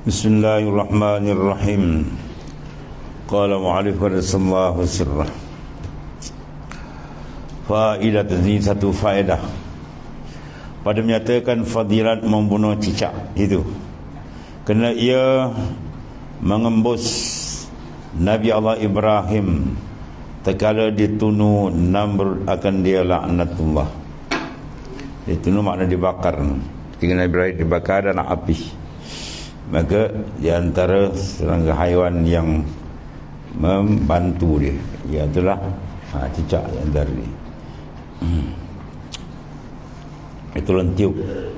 Bismillahirrahmanirrahim. Qala mu'alif wa sallallahu sirrah. Faedah ini satu faedah pada menyatakan fadilat membunuh cicak itu, kerana ia mengembus Nabi Allah Ibrahim tatkala ditunuh Namrud akan dia laknatullah. Ditunuh makna dibakar. Ketika Nabi Ibrahim dibakar dalam api, maka di antara serangga haiwan yang membantu dia, iaitulah cicak yang dari itu lentiuk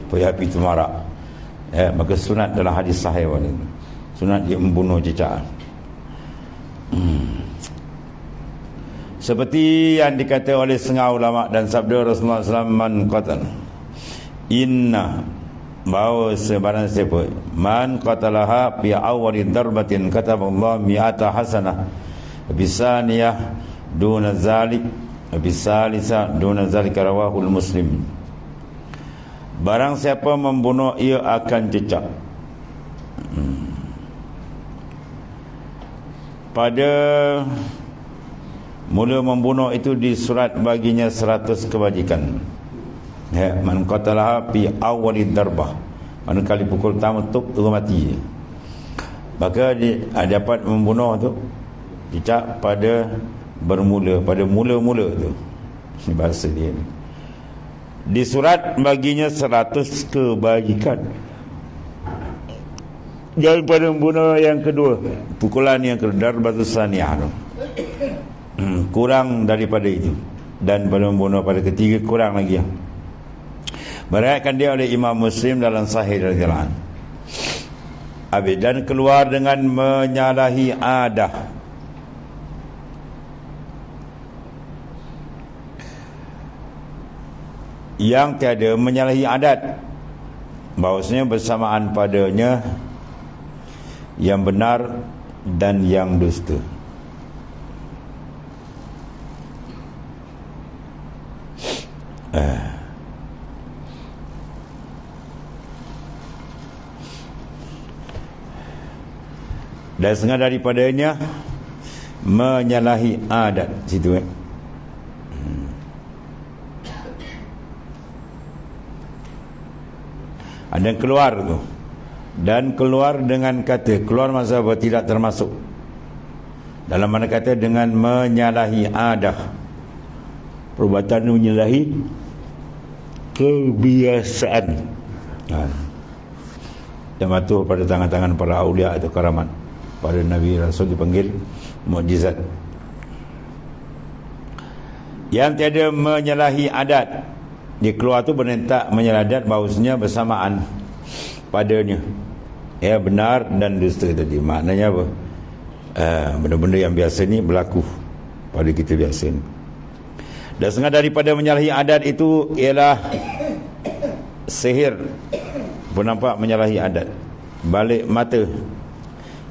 supaya api itu marak. Maka sunat dalam hadis sahih ini, sunat dia membunuh cicak. Seperti yang dikata oleh setengah ulama dan sabda Rasulullah SAW, man qatal inna, bahawa sebarang siapa man qatalaha bi awwali darbatin kataballahu mi'ata hasanah bisaniyah duna zalik bisalisa duna zalika rawahul muslim. Barang siapa membunuh ia akan cecak. Pada mula membunuh itu disurat baginya 100 kebajikan. Man qatalaha fi awwali darbah, manakala pukul pertama tuk terus mati, maka dia dapat membunuh tu cicak pada bermula, pada mula-mula tu. Ini bahasa dia ni. Disurat baginya 100 kebajikan. Dan pada membunuh yang kedua, pukulan yang kedua, darbatus saniyah tu, kurang daripada itu. Dan pada membunuh pada ketiga kurang lagi. Meriwayatkan dia oleh Imam Muslim dalam Sahih radhiyallahu anhu. Dan keluar dengan menyalahi adah. Yang tiada menyalahi adat, bahawasanya bersamaan padanya yang benar dan yang dusta. Dan setengah daripadanya menyalahi adat situ. Dan keluar tu, dan keluar dengan kata, keluar masa apa, tidak termasuk dalam mana kata dengan menyalahi adah, perbuatan menyalahi kebiasaan. Yang matuh pada tangan-tangan para awliya atau karamat. Pada Nabi Rasul dipanggil mukjizat. Yang tiada menyalahi adat, dia keluar tu berentak menyalahi adat, bahawasanya bersamaan padanya benar dan dusta tadi. Maknanya apa? Benda-benda yang biasa ni berlaku pada kita biasa ni. Dan setengah daripada menyalahi adat itu ialah sihir pun nampak menyalahi adat. Balik mata,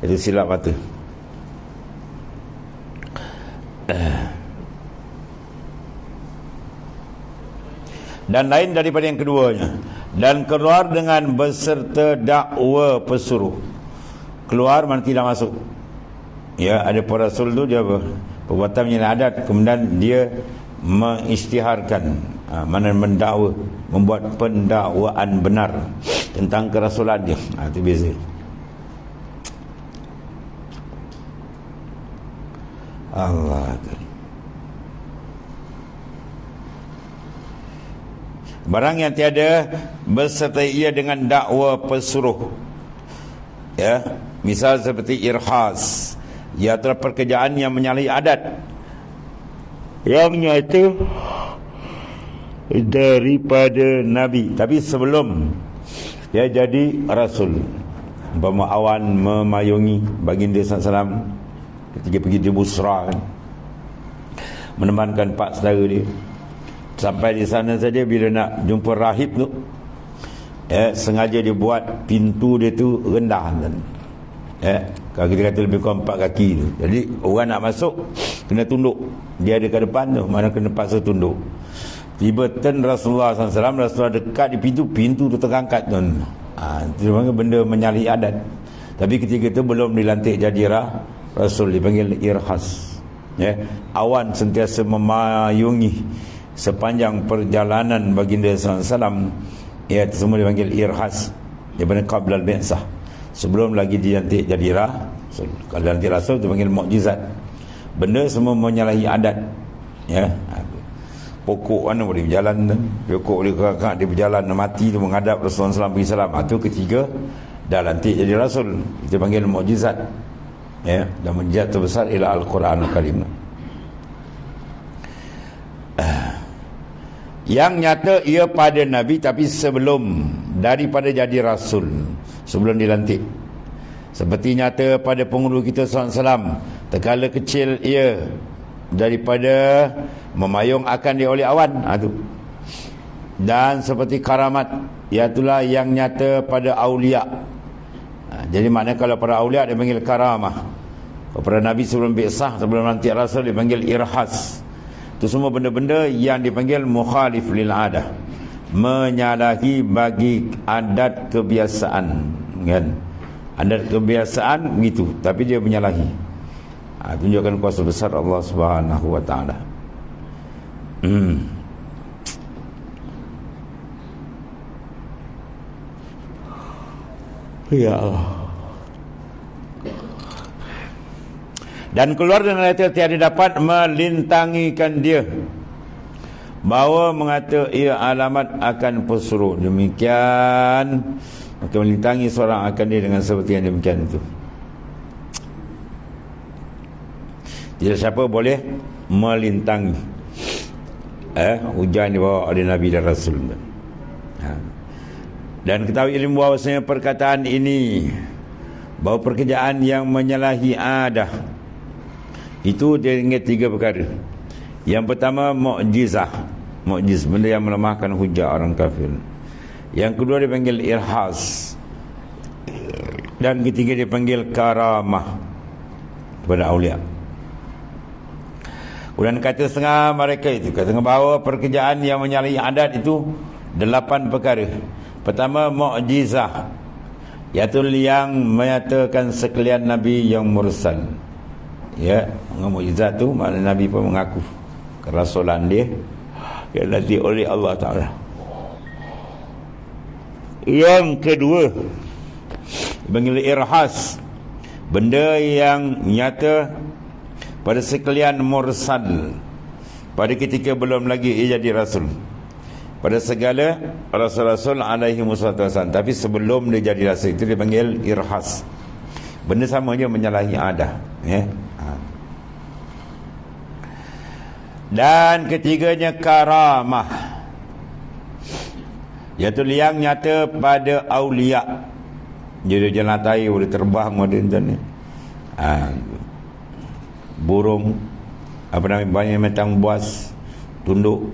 itu silap mata. Dan lain daripada yang keduanya. Dan keluar dengan beserta dakwa pesuruh. Keluar mana tidak masuk. Ada para rasul tu dia apa? Perbuatan menyalahi adat, kemudian dia mengisytiharkan, mana mendakwa, membuat pendakwaan benar tentang kerasulan dia. Itu beza. Allah. Barang yang tiada berserta ia dengan dakwa pesuruh, misal seperti irhas, iaitu pekerjaan yang menyalahi adat, yang nyata daripada Nabi, tapi sebelum dia jadi Rasul. Umpama awan memayungi baginda SAW ketika pergi di Busra, menemankan pak saudara dia. Sampai di sana saja, bila nak jumpa rahib tu, sengaja dia buat pintu dia tu rendah kan. Kalau kita kata lebih kurang 4 kaki tu. Jadi orang nak masuk kena tunduk. Dia ada kat depan tu, mana kena paksa tunduk. Tiba ten Rasulullah SAW, Rasulullah dekat di pintu tu terangkat tu. Itu benda menyalahi adat. Tapi ketika itu belum dilantik jadi rasul, dipanggil irhas. Ya, awan sentiasa memayungi sepanjang perjalanan baginda SAW. Ya, itu semua dipanggil irhas. Daripada qabla al-bi'sah, sebelum lagi dilantik jadi rasul. Kalau dilantik rasul dipanggil mukjizat. Benda semua menyalahi adat. Ya, pokok mana boleh berjalan, pokok boleh kakak dia berjalan mati tu menghadap Rasulullah SAW pergi salam. Itu ketiga dah lantik jadi rasul, kita panggil mukjizat. Ya, dan mukjizat terbesar ialah Al-Quranul Karim. Yang nyata ia pada Nabi, tapi sebelum daripada jadi rasul, sebelum dilantik. Seperti nyata pada penghulu kita SAW, terkala kecil ia daripada memayung akan dia oleh awan. Itu. Dan seperti karamat, iaitulah yang nyata pada aulia. Jadi maknanya kalau para aulia dia panggil karamah. Kepada Nabi sebelum bi'sah, sebelum nanti rasul dipanggil irhas. Itu semua benda-benda yang dipanggil mukhalif lil adah, menyalahi bagi adat kebiasaan, kan? Adat kebiasaan begitu, tapi dia menyalahi. Tunjukkan kuasa besar Allah Subhanahu wa taala. Ya Allah. Dan keluar dengan kata tiada dapat melintangikan dia, bahawa mengata ia alamat akan pesuruh. Demikian maka melintangi seorang akan dia dengan seperti yang demikian itu. Tidak siapa boleh melintangi hujan dibawa oleh Nabi dan Rasul. Dan ketahui ilmu bahawasanya perkataan ini, bahawa pekerjaan yang menyalahi adah itu dengan tiga perkara. Yang pertama mukjizah, benda yang melemahkan hujah orang kafir. Yang kedua dipanggil irhas, dan ketiga dipanggil karamah kepada aulia. Kemudian kata setengah mereka itu, kata bahawa pekerjaan yang menyalahi adat itu 8 perkara. Pertama mukjizah, iaitu yang menyatakan sekalian Nabi yang mursal. Ya, mukjizat tu maknanya Nabi pun mengaku kerasulan dia yang dilantik oleh Allah Ta'ala. Yang kedua dipanggil irhas, benda yang nyata pada sekalian mursal, pada ketika belum lagi ia jadi rasul, pada segala rasul-rasul alaihi wassalam. Tapi sebelum dia jadi rasul itu dipanggil irhas. Benda sama je menyalahi adah, ya. Dan ketiganya karamah, iaitu yang nyata pada aulia. Jadi jalan atas boleh terbang macam ni. Burung apa namanya, banyak binatang buas tunduk.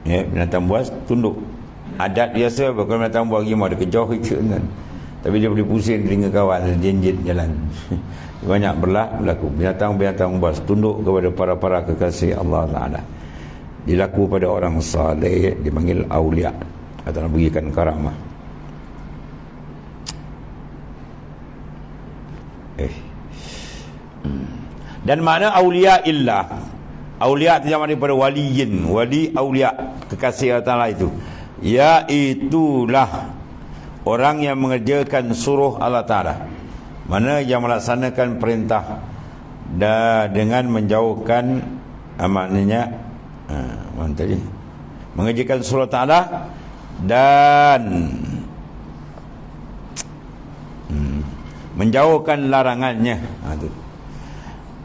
Ya, binatang buas tunduk. Adat biasa kalau binatang buas gimana dia kejauh itu kan. Tapi dia boleh pusing telinga kawan, jenjit jalan. Banyak berlaku binatang-binatang buas tunduk kepada para kekasih Allah Ta'ala. Dilaku pada orang saleh, dipanggil aulia atau berikan karamah. Dan makna aulia illah, aulia itu sama daripada waliyin, wali aulia, kekasih Allah Ta'ala itu, iaitulah orang yang mengerjakan suruh Allah Ta'ala, mana yang melaksanakan perintah dengan menjauhkan maknanya mana tadi, mengerjakan suruh Ta'ala dan menjauhkan larangannya. Itu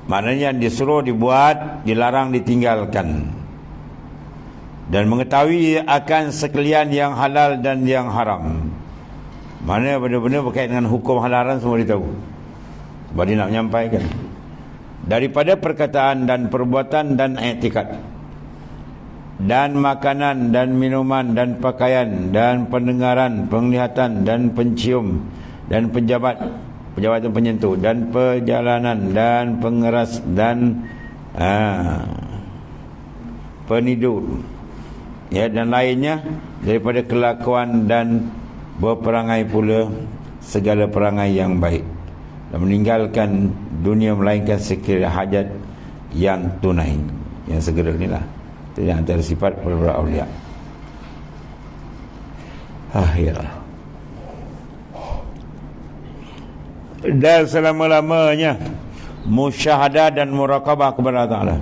maknanya disuruh dibuat, dilarang ditinggalkan, dan mengetahui akan sekalian yang halal dan yang haram. Mana benda-benda berkaitan dengan hukum halalan semua ditahu, sebab dia nak menyampaikan daripada perkataan dan perbuatan dan iktikad, dan makanan dan minuman dan pakaian dan pendengaran, penglihatan dan pencium dan penjabatan penyentuh dan perjalanan dan pengeras dan penidur, ya, dan lainnya daripada kelakuan dan berperangai pula segala perangai yang baik dan meninggalkan dunia melainkan sekiranya hajat yang tunai, yang segera inilah. Itu yang antara sifat para awliya. Ya. Dan selama-lamanya musyahadah dan muraqabah kepada Allah Ta'ala.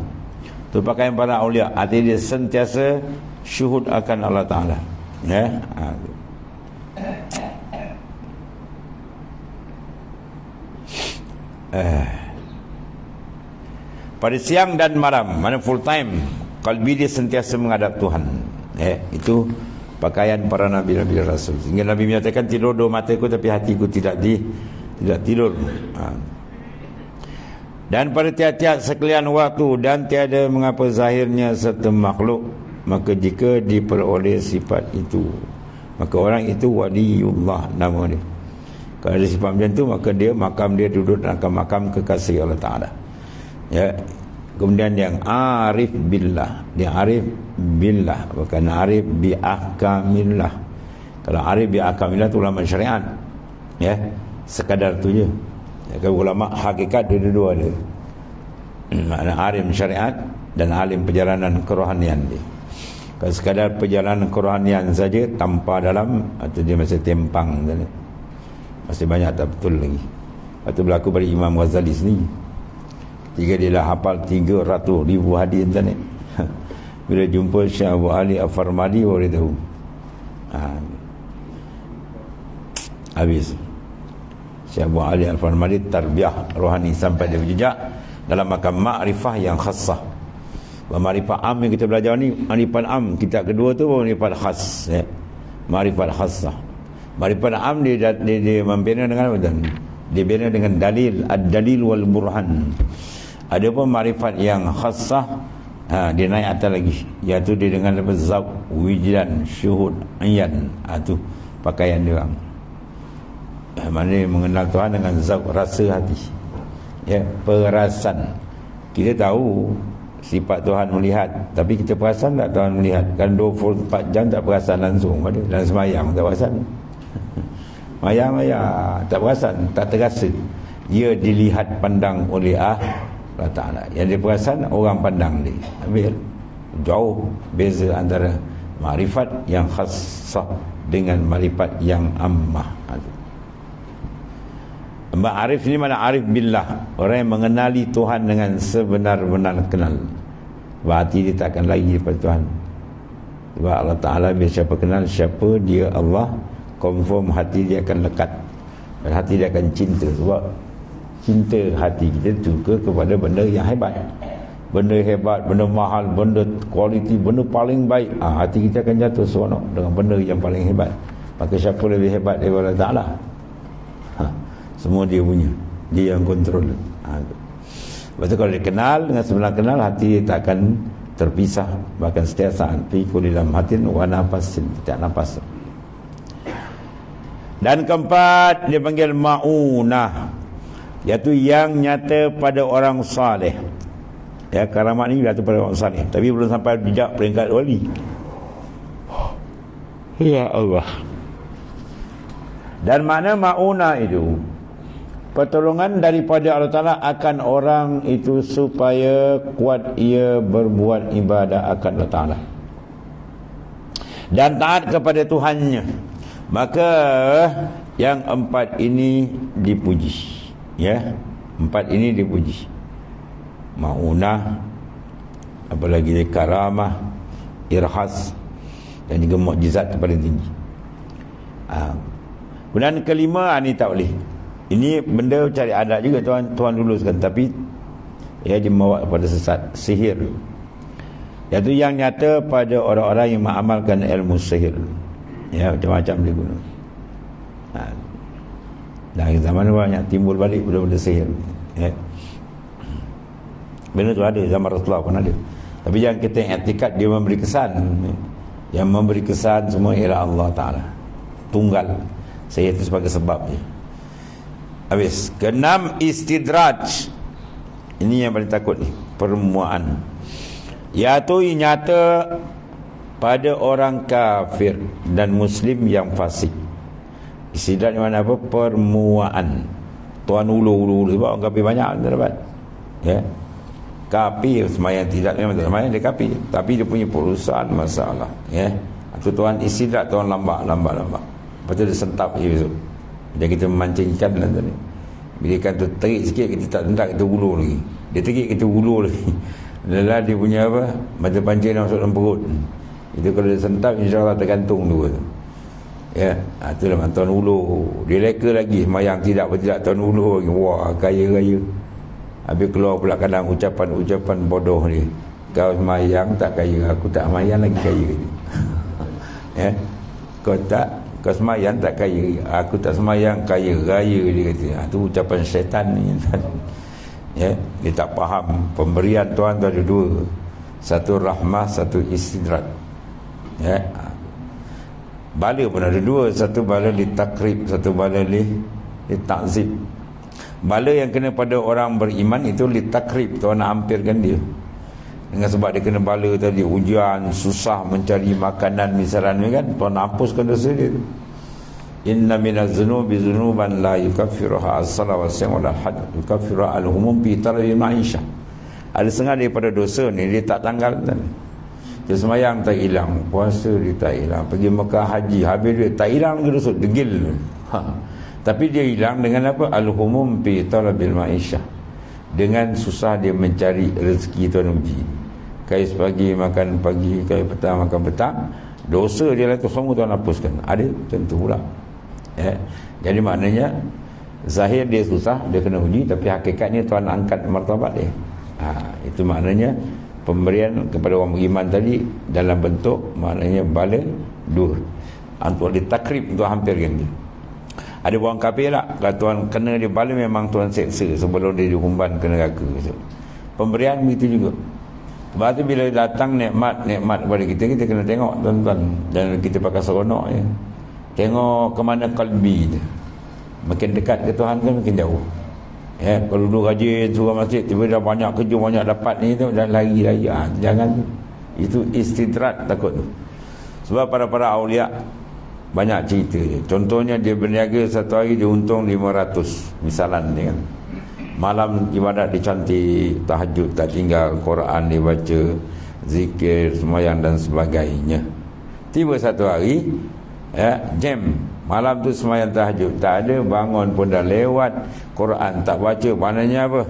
Itu pakaian para awliya. Artinya dia sentiasa syuhud akan Allah Ta'ala. Ya. Pada siang dan malam, mana full time, kalbi dia sentiasa menghadap Tuhan. Itu pakaian para nabi-nabi rasul. Sehingga Nabi menyatakan, tidur dua mataku tapi hatiku tidak tidur. Dan pada tiap-tiap sekalian waktu dan tiada mengapa zahirnya serta makhluk, maka jika diperoleh sifat itu, maka orang itu waliullah nama dia. Kalau ada sifat macam tu, maka dia makam dia duduk dalam makam kekasih Allah Ta'ala. Ya. Kemudian yang arif billah, dia arif billah, bukan arif bi ahkamillah. Kalau arif bi ahkamillah itu ulama syariat. Ya. Sekadar tu je. Ya, kalau ulama hakikat dua-dua ada. Makna alim syariat dan alim perjalanan kerohanian dia. Kalau sekadar perjalanan kerohanian saja tanpa dalam, atau dia masih tempang saja. Masih banyak tak betul lagi. Itu berlaku pada Imam Ghazali sendiri. Ketika dia dah hafal 300,000 hadis internet. Bila jumpa Syekh Abu Ali Al-Farmadi, baru dia tahu. Habis. Syekh Abu Ali Al-Farmadi tarbiyah rohani sampai dia berjejak dalam makam ma'rifah yang khassah. Ma'rifah am yang kita belajar ni, ma'rifah am kitab kedua tu ma'rifah khas, ya. Ma'rifah khassah. Ma'rifah am dia membina dengan apa? Dia bina dengan dalil, ad-dalil wal burhan. Ada pun ma'rifat yang khassah, dia naik atas lagi, iaitu dia dengan apa? Zauq, wijdan, syuhud, ayan. Itu pakaian dia orang. Maknanya mengenal Tuhan dengan zauq, rasa hati, ya, perasan. Kita tahu sifat Tuhan melihat, tapi kita perasan tak Tuhan melihat? Kan 24 jam tak perasan langsung pada dalam semayang, tak perasan. Mayang tak perasan, tak terasa. Dia dilihat pandang oleh Allah Ta'ala. Yang dia perasan orang pandang dia. Ambil jauh beza antara makrifat yang khassah dengan makrifat yang ammah. Ma'arif ni mana arif billah, orang yang mengenali Tuhan dengan sebenar-benar kenal. Berarti dia takkan lagi daripada Tuhan. Sebab Allah Ta'ala bila siapa kenal siapa dia Allah, confirm hati dia akan lekat dan hati dia akan cinta. Sebab cinta hati kita juga kepada benda yang hebat, benda hebat, benda mahal, benda kualiti, benda paling baik. Hati kita akan jatuh seronok dengan benda yang paling hebat. Maka siapa lebih hebat daripada Allah Ta'ala? Semua dia punya, dia yang kontrol. Lepas tu kalau dia kenal dengan sebenar kenal, hati dia tak akan terpisah, bahkan setiap saat fi kulli lamhatin wa nafasin, setiap nafas. Dan keempat dia panggil ma'unah, iaitu yang nyata pada orang saleh. Ya, karamat ni nyata pada orang saleh, tapi belum sampai bijak peringkat wali. Ya Allah. Dan makna ma'unah itu pertolongan daripada Allah Ta'ala akan orang itu supaya kuat ia berbuat ibadah akan Allah Ta'ala dan taat kepada Tuhannya. Maka yang empat ini dipuji, ya, empat ini dipuji. Ma'unah, apalagi karamah, irhas, dan juga mukjizat paling tinggi. Kemudian kelima, ini tak boleh. Ini benda cari adat juga Tuhan luluskan, tapi dia membawa kepada sesat, sihir. Iaitu yang nyata pada orang-orang yang mengamalkan ilmu sihir. Ya, macam-macam dia guna. Dan zaman banyak timbul balik benda-benda sihir. Ya. Benda tu ada, zaman Rasulullah pun ada. Tapi yang kita i'tikad dia memberi kesan. Yang memberi kesan semua ialah Allah Ta'ala. Tunggal. Sihir itu sebagai sebab je. Habis. Keenam, istidraj. Ini yang paling takut ni, permuaan. Iaitu nyata pada orang kafir dan muslim yang fasik. Istidrak di mana apa? Permuaan. Tuan ulu sebab orang kapi banyak tak dapat. Ya. Kapi semayang tidak memang tak semayang dia kapi, tapi dia punya perusahaan masalah, ya. Itu tuan istidrak, tuan lambat. Lepas tu dia sentap je besok. Dia kita memancing ikan lah tadi. Bila ikan tu terik sikit, kita tak tentak, kita ulur lagi. Dia terik, kita ulur lagi. Lelah dia punya apa, mata pancing masuk dalam perut. Itu kalau dia sentap, insyaAllah tergantung dua tu. Ya, itulah tuan ulur. Dia leka lagi semayang tidak tuan ulur lagi. Wah, kaya. Habis keluar pula kadang ucapan bodoh ni. Kau semayang tak kaya, aku tak semayang lagi kaya. Ya. Kau semayang tak kaya, aku tak semayang kaya raya, dia kata. Itu ucapan syaitan ni. Ya, dia tak faham pemberian Tuhan tu ada dua. Satu rahmah, satu istidrak. Ya. Bala pun ada dua, satu bala li takrib, satu bala li takzib. Bala yang kena pada orang beriman itu li takrib, Tuhan nak hampirkan dia. Dengan sebab dia kena bala tadi, ujian, susah mencari makanan misalnya kan, Tuhan hapuskan dosa dia. Inna minaz zunubi zunuban la yukaffiruha as-salah wa siyam wal hajj yukaffiru al-humum bi talabi ma'isha. Ada setengah daripada dosa ni dia tak tanggal tadi. Dia semayang tak hilang, puasa dia tak hilang, pergi Mekah haji habis dia tak hilang lagi dosa, degil. Tapi dia hilang dengan apa? Al-humum bi talabil ma'isha. Dengan susah dia mencari rezeki Tuhan uji. Kais pagi makan pagi, kais petang makan petang. Dosa dia lah tu semua Tuhan hapuskan. Ada tentu pula. Ya. Jadi maknanya zahir dia susah, dia kena uji, tapi hakikatnya Tuhan angkat martabat dia. Itu maknanya pemberian kepada orang beriman tadi dalam bentuk maknanya bala dua. Untuk ditakrib, untuk hampirkan dia. Ada orang kafir lah, kalau Tuhan kena dia bala, memang Tuhan seksa sebelum dia dihumban ke neraka. Pemberian begitu juga. Sebab tu bila datang nikmat kepada kita, kita kena tengok tuan-tuan. Dan kita pakai seronok je. Tengok ke mana kalbi dia. Makin dekat ke Tuhan kan makin jauh. Ya, kalau dulu rajin surah masjid, tiba-tiba dah banyak kerja, banyak dapat ni tu, dan lari-lari. Jangan tu. Itu istidrat takut tu. Sebab para awliya banyak cerita dia. Contohnya dia berniaga satu hari dia untung 500 misalan dia kan. Malam ibadat dia cantik, tahajud tak tinggal, Quran dia baca, zikir, semayang dan sebagainya. Tiba satu hari jam malam tu semayang tahajud tak ada, bangun pun dah lewat, Quran tak baca, maknanya apa?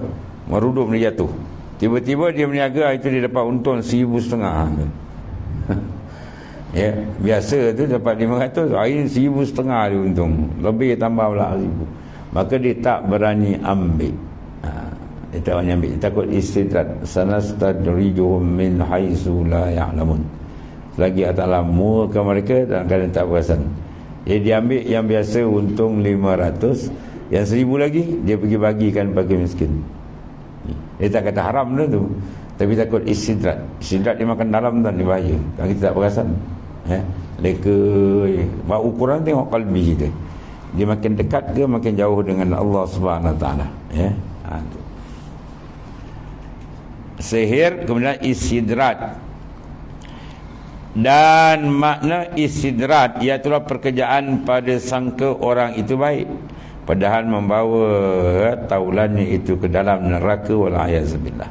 Merudum dia jatuh. Tiba-tiba dia berniaga, itu dia dapat untung 1,500. Ya, biasa tu dapat 500, hari ni 1,500 dia untung. Lebih tambah pula 1,000. Maka dia tak berani ambil. Dia tak berani ambil, dia takut istidrat. Sanastadrijuhum min haitsu la ya'lamun. Selagi Allah Ta'ala murka mereka dalam keadaan tak perasan. Jadi dia ambil yang biasa untung 500, yang 1,000 lagi dia pergi bagikan bagi miskin. Dia tak kata haram dah tu, tapi takut istidrat. Istidrat dia makan dalam dan dia bahaya. Kalau kita tak perasan, leka. Buat ukuran tengok kalbi kita, dia makin dekat ke makin jauh dengan Allah Subhanahu Wa Taala. Sihir, kemudian istidrat. Dan makna istidrat iaitu pekerjaan pada sangka orang itu baik, padahal membawa taulannya itu ke dalam neraka wal a'yazubillah.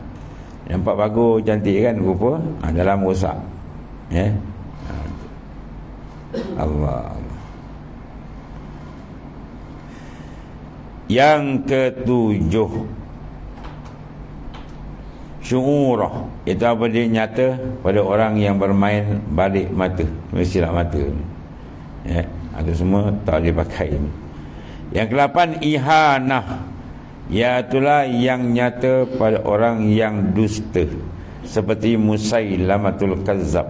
Nampak bagus, cantik kan rupa, dalam rosak. Allah. Yang ketujuh, syu'urah, itu apa dia nyata pada orang yang bermain balik mata, silap mata. Itu semua tak dipakai. Yang ke-8, ihanah, iaitulah yang nyata pada orang yang dusta, seperti Musailamatul Kazzab.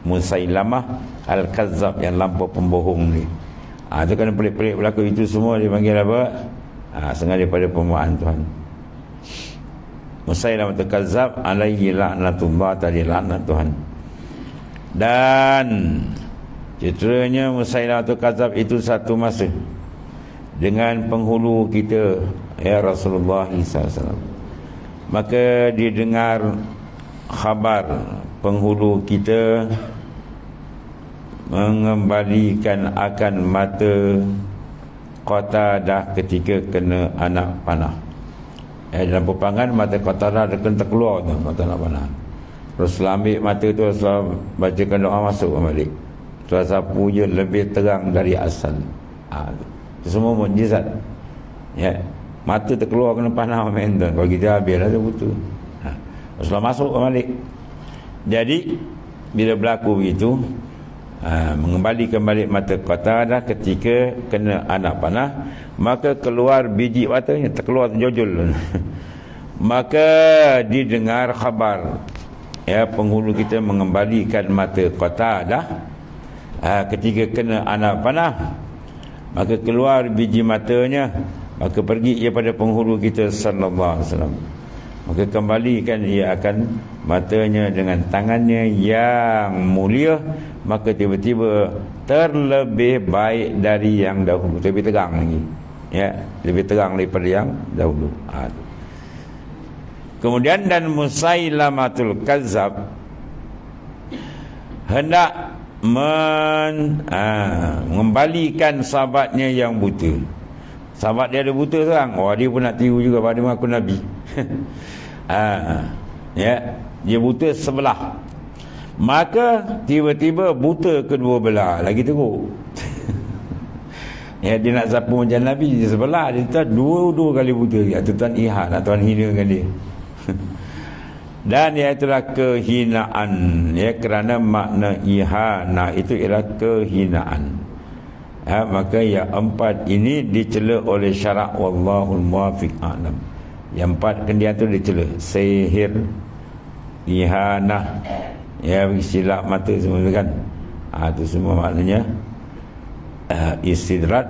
Musailamah Al-Kazzab, yang lampau pembohong ni. Itu kena pelik-pelik berlaku. Itu semua dipanggil apa? Sengaja daripada pembuatan Tuhan. Musailamatul Kazzab alaihi la'natullah, tadi laknat Tuhan. Dan ceritanya Musailamatul Kazzab itu satu masa dengan penghulu kita, ya Rasulullah SAW. Maka dia dengar khabar penghulu kita mengembalikan akan mata Qatadah ketika kena anak panah. Dalam peperangan mata Qatadah kena terkeluar tu mata anak panah. Rasulullah ambil mata tu, Rasulullah bacakan doa, masuk balik. Rasulullah sapu je lebih terang dari asal. Itu semua mukjizat. Ya, mata terkeluar kena panah main tu. Kalau kita habislah tu betul. Rasulullah masuk balik. Jadi bila berlaku begitu, mengembalikan balik mata Qatadah ketika kena anak panah, maka keluar biji matanya, terkeluar jojol. Maka didengar khabar, ya, penghulu kita mengembalikan mata Qatadah ketika kena anak panah, maka keluar biji matanya, maka pergi ia pada penghulu kita sallallahu alaihi wasallam, maka kembalikan ia akan matanya dengan tangannya yang mulia, maka tiba-tiba terlebih baik dari yang dahulu, lebih terang lagi, ya, lebih terang daripada yang dahulu. Kemudian dan Musailamatul Kazzab hendak mengembalikan sahabatnya yang buta. Sahabat dia ada buta sekarang, dia pun nak tiru juga pada mengaku Nabi. Ya, dia buta sebelah, maka tiba-tiba buta kedua belah, lagi teruk. Ya, dia nak sapu macam Nabi di sebelah, dia tak dua kali buta. Ya, tuan ihad, tuan hinakan dia. Dan iaitulah kehinaan, ya, kerana makna ihana itu ialah kehinaan. Maka yang empat ini dicela oleh syarak, wallahul muwaffiq a'lam. Yang empat kendian tu dicela: sihir, ihanah, ya, silap mata semua tu kan. Itu semua maknanya istidrat.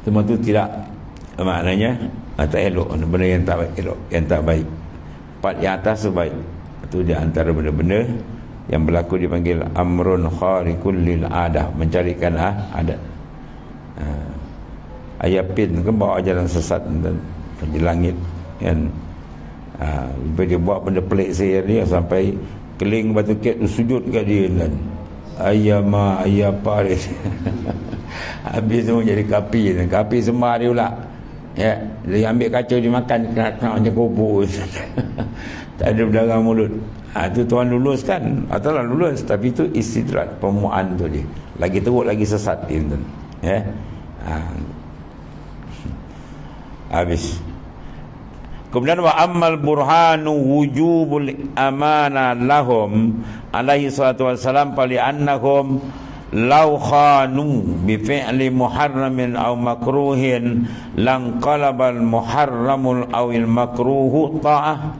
Semua tu tidak, maknanya tak elok, benda yang tak elok, yang tak baik. Empat yang atas tu baik. Itu di antara benda-benda yang berlaku dipanggil amrun khariqul lil adah, mencarikan adat. Ayah pin kan bawa jalan sesat di langit kan. Dia buat benda pelik sihir dia sampai keling batu ket sujud kat dia kan. Ayah apa dia. Habis semua jadi kapi sembah dia pula. Ya, dia ambil kaca dimakan, kena macam kubur. Tak ada berdarah mulut. Itu tuan lulus kan, atalah lulus, tapi itu istidrat, pemuaan tu dia. Lagi teruk, lagi sesat dia tu. Ya. Habis. Kemudian wa ammal burhanu wujubul amana lahum alaihi salatu wassalam fali annahum law khanu bi fi'li muharramin aw makruhin lang qalabal muharramul awil makruhu ta'ah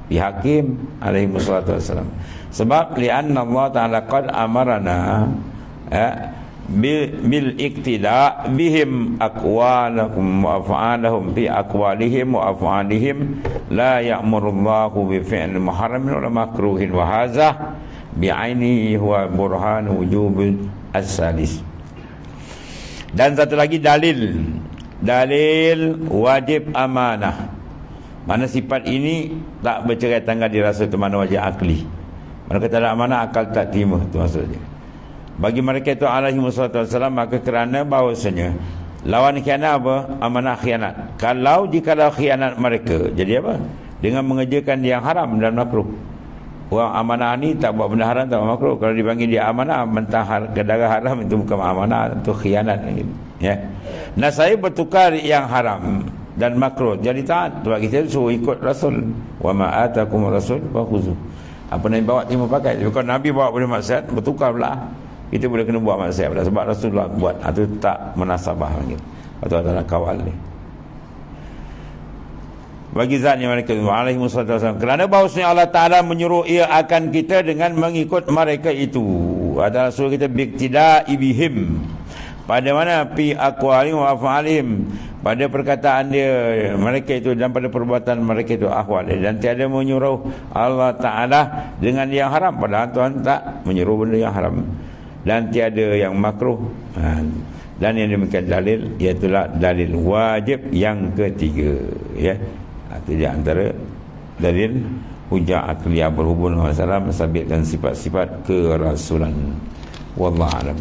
bi hakim alaihi salatu wassalam. Sebab li'anna Allah ta'ala qad amarana bil iktida bihim aqwalahum wa af'alahum fi aqwalihim wa af'alihim la ya'murullahu bi fi'li muharramin wa makruhin wa hadza bi'ainihi huwa burhan wujub as-salis. Dan satu lagi dalil wajib amanah. Mana sifat ini tak bercerai tanggal dirasa tu mana wajib akli. Mana kata ada amanah, akal tak terima, tu maksudnya. Bagi mereka itu alaihi wasallam, maka kerana bahawasanya lawan khianat apa? Amanah khianat. Jikalau khianat mereka, jadi apa? Dengan mengerjakan yang haram dan makruh. Orang amanah ni tak buat benda haram, tak buat makruh. Kalau dipanggil dia amanah, mentah darah haram, itu bukan amanah, itu khianat. Ya. Nah, saya bertukar yang haram dan makruh jadi taat. Sebab kita suruh ikut Rasul. Wa ma atakum rasul fakhuzu. Apa Nabi bawa terima pakai. Kalau Nabi bawa benda maksiat, bertukar pula. Kita boleh kena buat maksiat pula sebab Rasulullah buat. Itu tak munasabah lagi. Atau adalah kawal ni. Bagi zatnya mereka alaihi wasallam, kerana bahawasanya Allah Ta'ala menyuruh ia akan kita dengan mengikut mereka itu. Adalah suruh kita biqtida'i bihim. Pada mana? Fi aqwalihim wa af'alihim. Pada perkataan dia mereka itu dan pada perbuatan mereka itu, ahwal. Dan tiada menyuruh Allah Ta'ala dengan yang haram. Padahal Tuhan tak menyuruh benda yang haram. Dan tiada yang makruh. Dan yang demikian dalil, iaitulah dalil wajib yang ketiga. Ya. Itu di antara dalil hujah akliyah berhubung dengan Rasulullah, mensabitkan sifat-sifat kerasulan. Wallahu a'lam.